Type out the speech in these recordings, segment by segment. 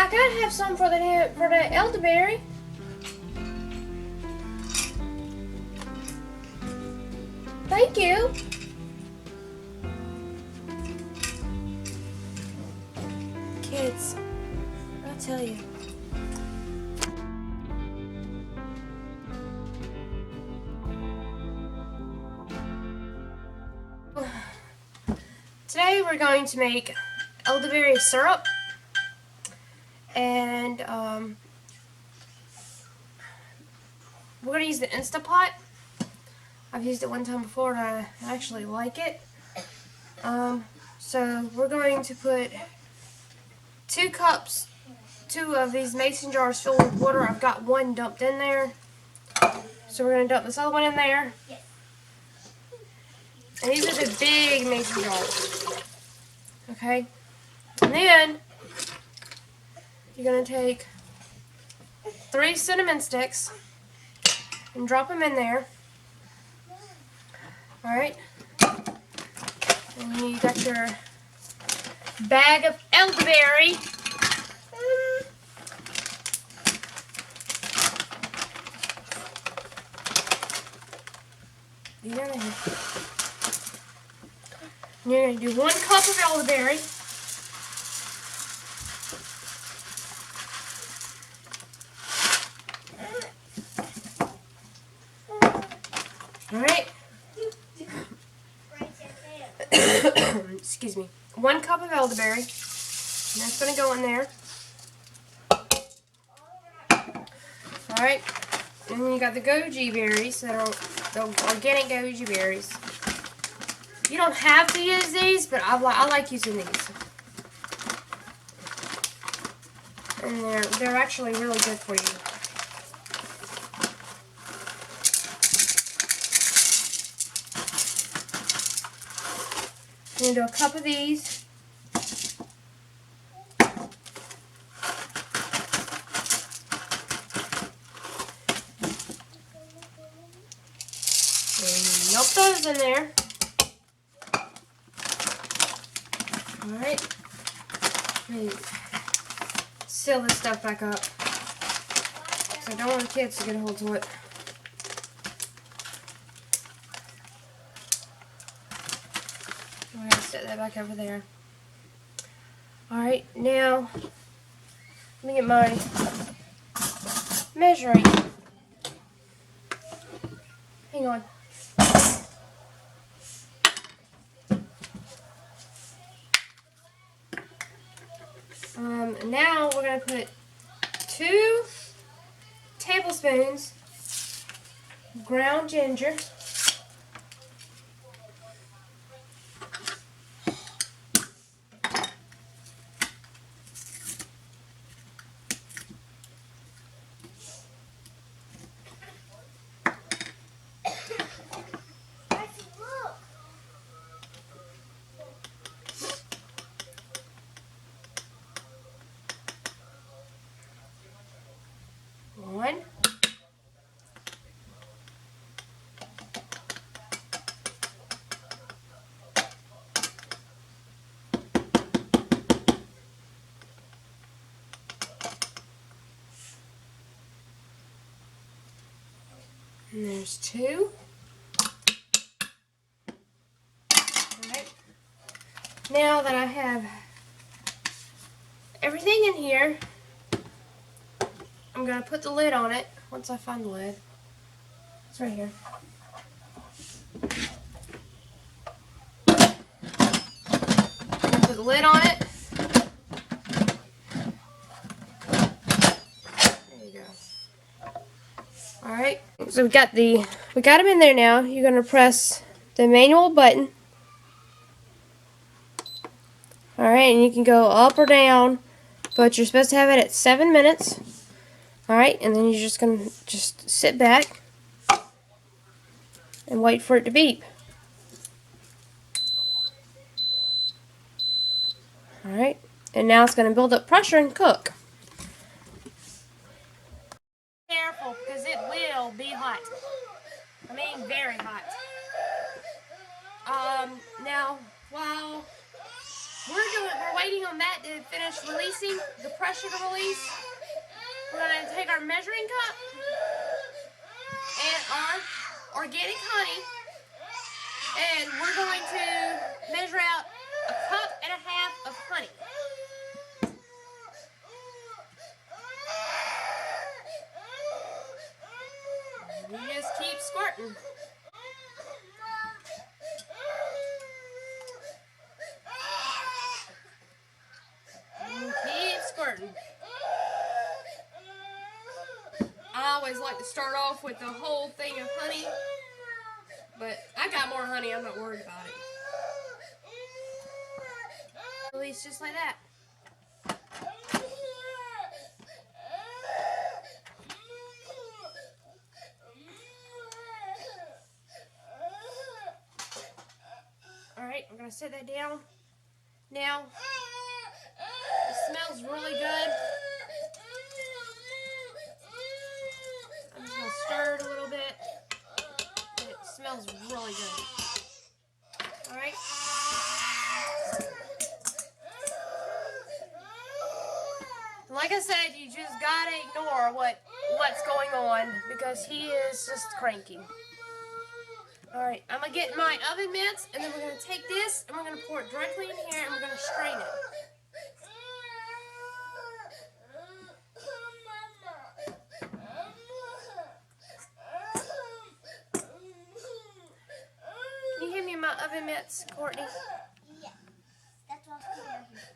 I gotta have some for the elderberry. Thank you. Kids, I'll tell you. Today we're going to make elderberry syrup, and we're going to use the Instapot. I've used it one time before and I actually like it. So we're going to put 2 of these mason jars filled with water. I've got one dumped in there. So we're going to dump this other one in there. And these are the big mason jars. Okay? And then you're going to take 3 cinnamon sticks and drop them in there. Alright? And you got your bag of elderberry. You're going to do 1 cup of elderberry. Alright. Excuse me. 1 cup of elderberry. And that's going to go in there. Alright. And then you got the goji berries that are the organic goji berries. You don't have to use these, but I like using these. And they're actually really good for you. I'm going to do a cup of these. And milk those in there. Alright. Seal this stuff back up. So I don't want the kids to get a hold of it. I'm going to set that back over there. Alright, now let me get my measuring. Hang on. Now we're going to put 2 tablespoons ground ginger. One. And there's 2. Alright. Now that I have everything in here, I'm going to put the lid on it once I find the lid. It's right here. Put the lid on it. There you go. Alright, so we got them in there now. You're going to press the manual button. Alright, and you can go up or down, but you're supposed to have it at 7 minutes. Alright, and then you're just going to just sit back and wait for it to beep. Alright, and now it's going to build up pressure and cook. Careful, because it will be hot. I mean, very hot. Now, while We're waiting on that to finish releasing, the pressure to release. We're going to take our measuring cup and our organic honey, and we're going to measure out 1.5 cups of honey. You just keep squirting. And keep squirting. I always like to start off with the whole thing of honey, but I got more honey, I'm not worried about it. Release just like that. Alright, I'm going to set that down. Now, it smells really good. I'm just going to stir it a little bit. It smells really good. Alright. Like I said, you just got to ignore what's going on because he is just cranky. Alright, I'm going to get my oven mitts, and then we're going to take this, and we're going to pour it directly in here, and we're going to strain it. Can you hand me my oven mitts, Courtney? Yeah, that's what I was putting out here for.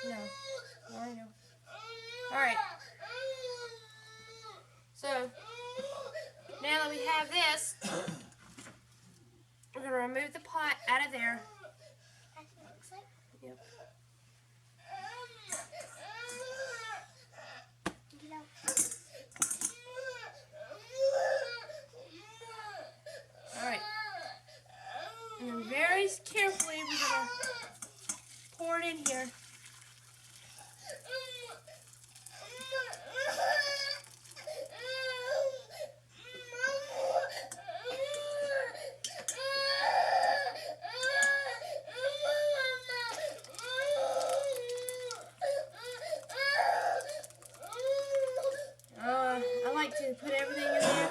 No. I know. Alright. So, now that we have this, we're going to remove the pot out of there. That's what it looks like. Yep. Get out. Alright. And then very carefully, we're going to pour it in here. I like to put everything in there.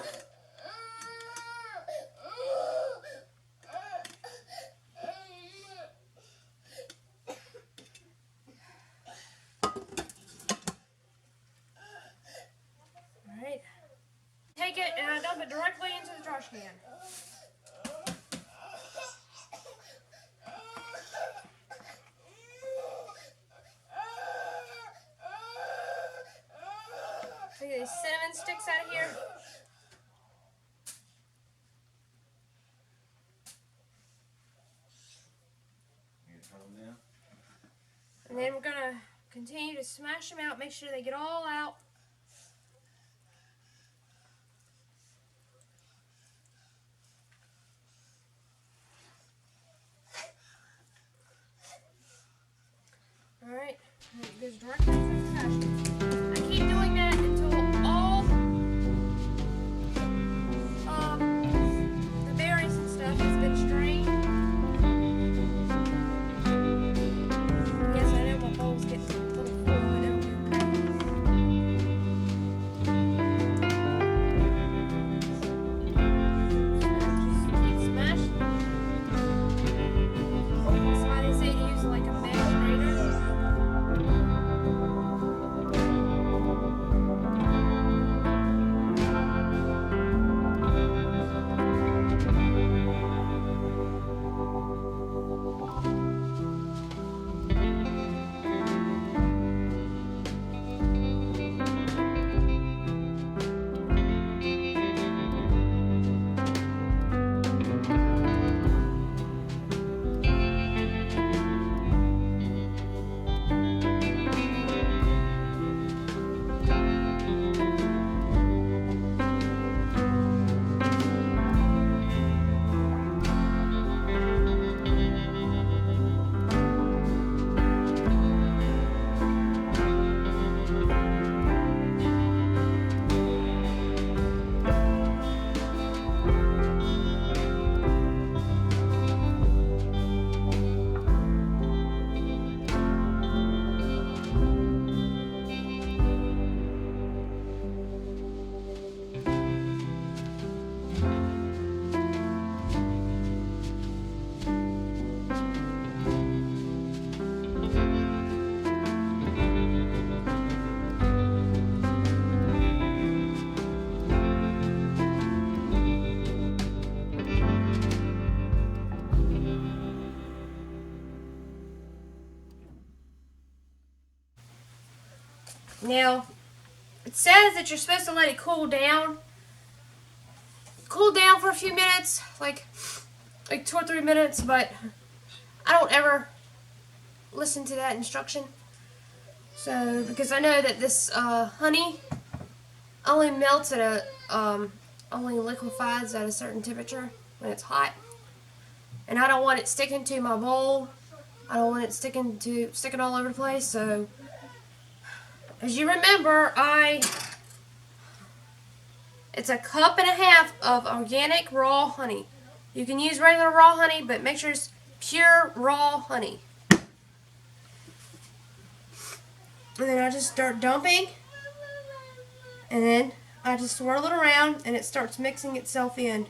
Alright. Take it and I dump it directly into the trash can. Take these cinnamon sticks out of here. You turn them down? And then we're going to continue to smash them out, make sure they get all out. Alright, and it goes directly into the trash can. I keep doing that until all the berries and stuff has been strained. Yes, I know my bowl's getting a little full, but it'll be okay. Just keep smashing. That's why they say to use like a bag strainer. Now, it says that you're supposed to let it cool down. Cool down for a few minutes, like 2 or 3 minutes, but I don't ever listen to that instruction. So, because I know that this honey only melts at only liquefies at a certain temperature when it's hot. And I don't want it sticking to my bowl. I don't want it sticking all over the place. So, as you remember, it's a cup and a half of organic raw honey. You can use regular raw honey, but make sure it's pure raw honey. And then I just start dumping, and then I just swirl it around, and it starts mixing itself in.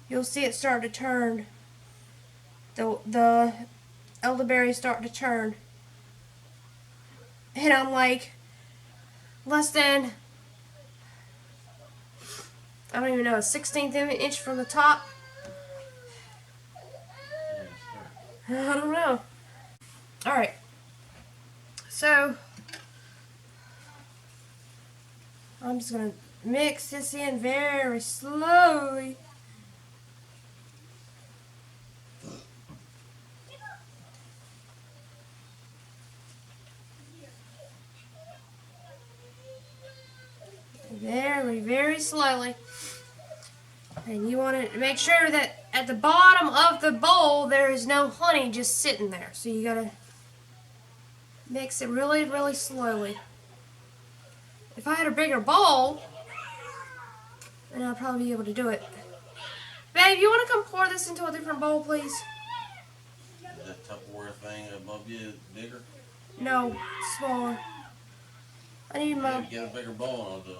You'll see it start to turn. The elderberries start to turn. And I'm like less than, I don't even know, a 1/16 inch from the top. I don't know. Alright. So, I'm just going to mix this in very slowly. Very, very slowly. And you want to make sure that at the bottom of the bowl there is no honey just sitting there. So you got to mix it really, really slowly. If I had a bigger bowl, then I'd probably be able to do it. Babe, you want to come pour this into a different bowl, please? Is that Tupperware thing above you bigger? No, smaller. I need my... Get a bigger bowl and I'll do it.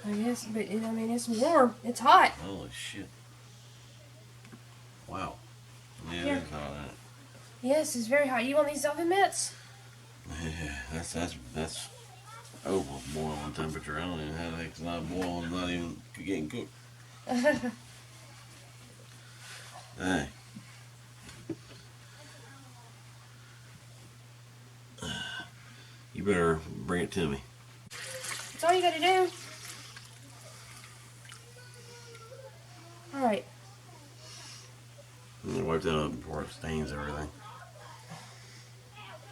I guess, but I mean, it's warm. It's hot. Holy shit. Wow. Yeah, Here. it is hot, ain't it? Yes, it's very hot. You want these oven mitts? Yeah, that's over boiling temperature. I don't even know how the heck it's not boiling, not even getting cooked. Hey. You better bring it to me. That's all you gotta do. Alright. I'm gonna wipe that up before it stains everything.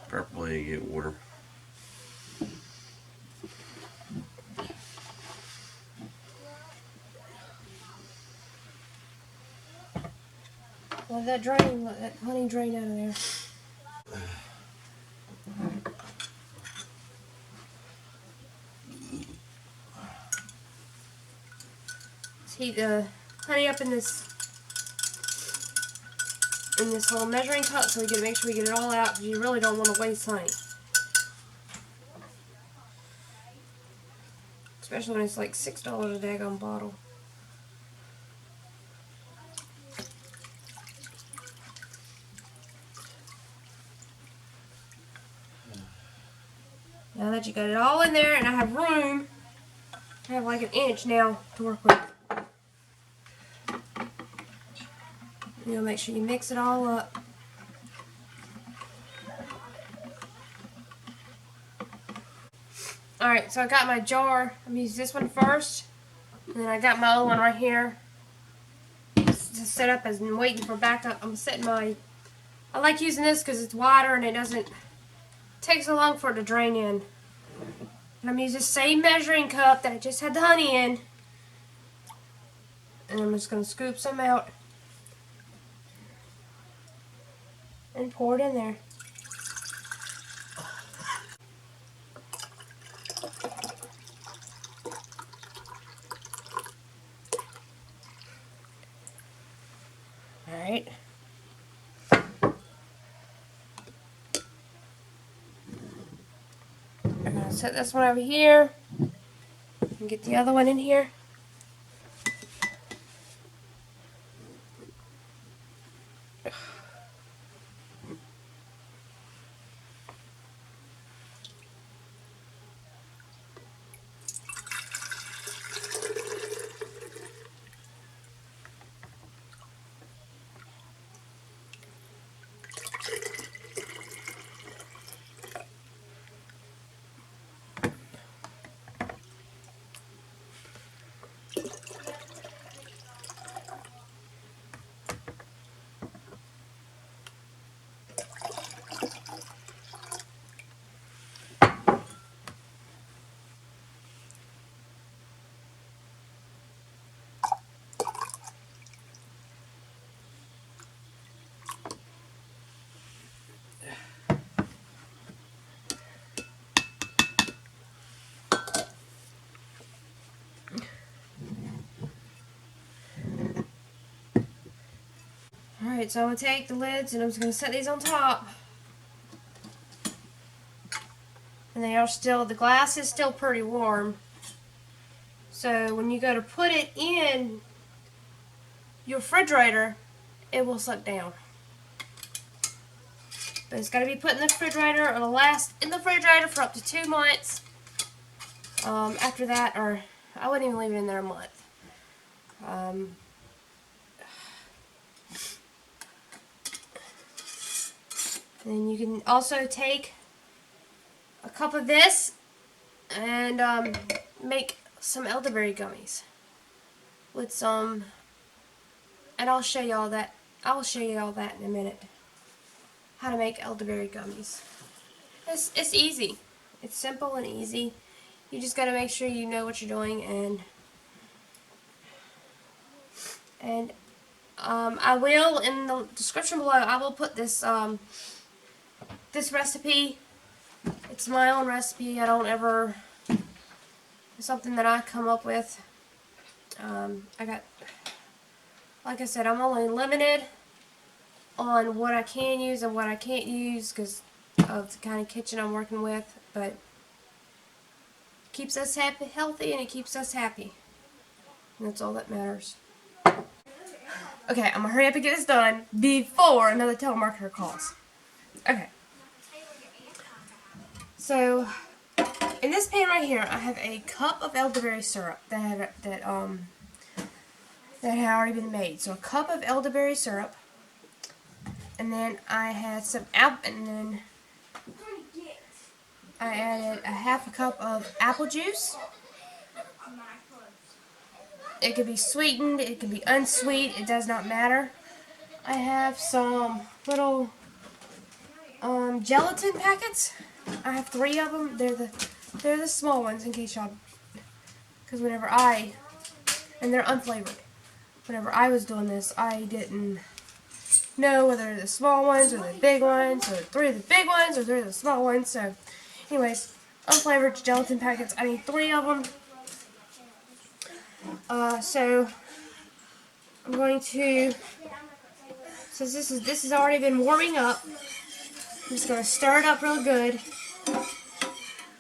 Preferably you get water. Let that honey drain out of there. Let's heat the honey up in this little measuring cup so we can make sure we get it all out, because you really don't want to waste honey. Especially when it's like $6 a daggone bottle. Now that you got it all in there, and I have room, I have like 1 inch now to work with. You'll make sure you mix it all up. Alright, so I got my jar. I'm going to use this one first. And then I got my other one right here. Just to set up as I'm waiting for backup. I'm setting my... I like using this because it's wider and it doesn't take so long for it to drain in. And I'm using the same measuring cup that I just had the honey in. And I'm just going to scoop some out. And pour it in there. Alright. I'm going to set this one over here. And get the other one in here. Alright, so I'm going to take the lids and I'm just going to set these on top. And they are still, the glass is still pretty warm. So when you go to put it in your refrigerator, it will suck down. But it's got to be put in the refrigerator. It'll last in the refrigerator for up to 2 months. After that, or I wouldn't even leave it in there a month. Then you can also take a cup of this and make some elderberry gummies with some, and I'll show you all that. I will show you all that in a minute. How to make elderberry gummies. It's easy. It's simple and easy. You just got to make sure you know what you're doing, and I will, in the description below, I will put this this recipe. It's my own recipe. I don't ever, it's something that I come up with. Like I said, I'm only limited on what I can use and what I can't use because of the kind of kitchen I'm working with, but it keeps us happy, healthy, and it keeps us happy. And that's all that matters. Okay, I'm gonna hurry up and get this done before another telemarketer calls. Okay. So, in this pan right here, I have a cup of elderberry syrup that had already been made. So a cup of elderberry syrup, and then I had some and then I added a half a cup of apple juice. It could be sweetened, it could be unsweet, it does not matter. I have some little gelatin packets. I have 3 of them. They're the small ones in case y'all, because and they're unflavored. Whenever I was doing this, I didn't know whether they're the small ones or the big ones, or 3 of the big ones or 3 of the small ones. So, anyways, unflavored gelatin packets. I need 3 of them. So I'm going to, since this has already been warming up, I'm just going to stir it up real good.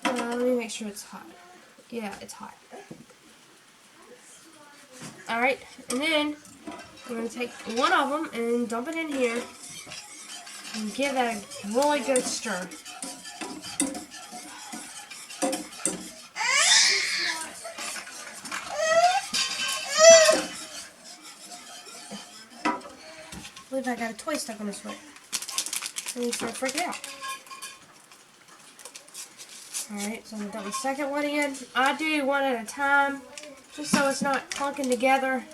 Let me make sure it's hot. Yeah, it's hot. Alright, and then I'm going to take one of them and dump it in here and give that a really good stir. I believe I got a toy stuck on this foot. I need to freak it out. Alright, so I'm going to dump the second one in. I do one at a time, just so it's not clunking together.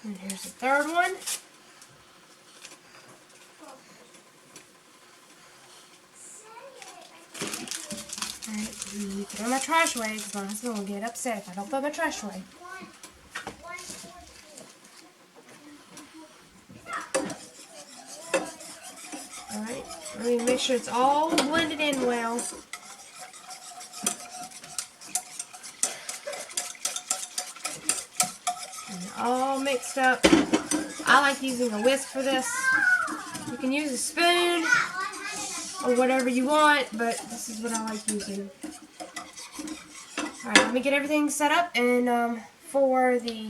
And here's the third one. Alright, throw my trash away because my husband will get upset if I don't throw my trash away. Alright, let me make sure it's all blended in well. All mixed up. I like using a whisk for this. You can use a spoon or whatever you want, but this is what I like using. Alright, let me get everything set up and for the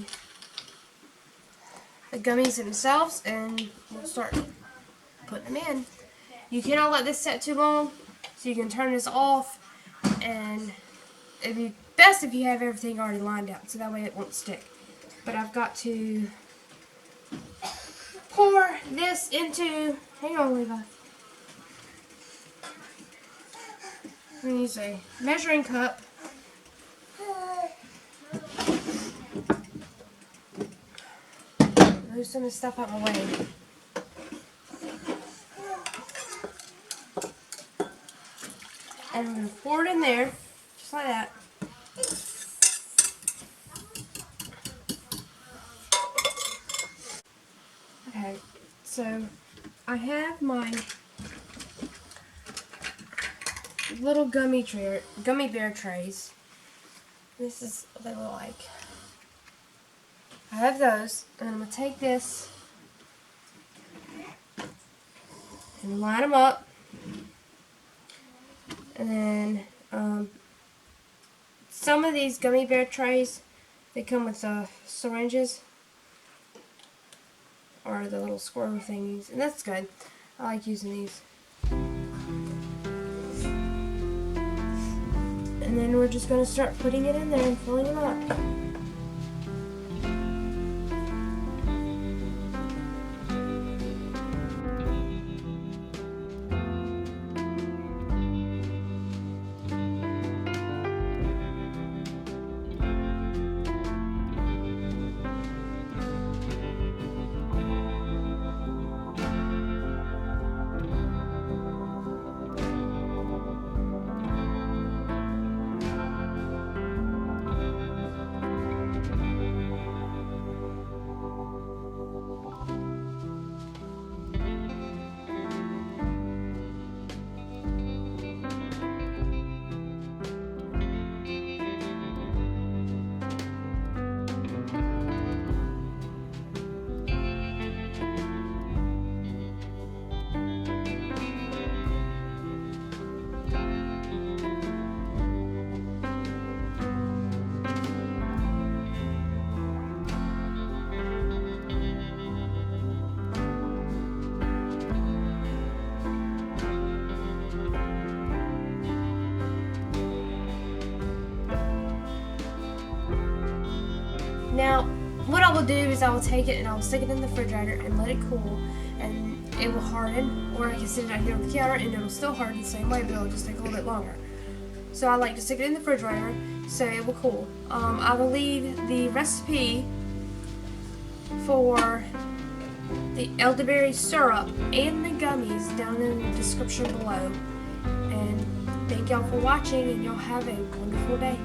gummies themselves, and we'll start putting them in. You cannot let this set too long, so you can turn this off, and it'd be best if you have everything already lined out, so that way it won't stick. But I've got to pour this into, hang on, Levi. I'm going to use a measuring cup. Move some of this stuff out of my way. And I'm going to pour it in there, just like that. Okay, so I have my little gummy bear trays. This is what they look like. I have those, and I'm going to take this and line them up. And then some of these gummy bear trays, they come with syringes or the little squirrel thingies, and that's good. I like using these. And then we're just going to start putting it in there and filling them up. Now, what I will do is I will take it and I will stick it in the refrigerator and let it cool, and it will harden, or I can sit it out here on the counter and it will still harden the same way, but it'll just take a little bit longer. So I like to stick it in the refrigerator so it will cool. I will leave the recipe for the elderberry syrup and the gummies down in the description below. And thank y'all for watching, and y'all have a wonderful day.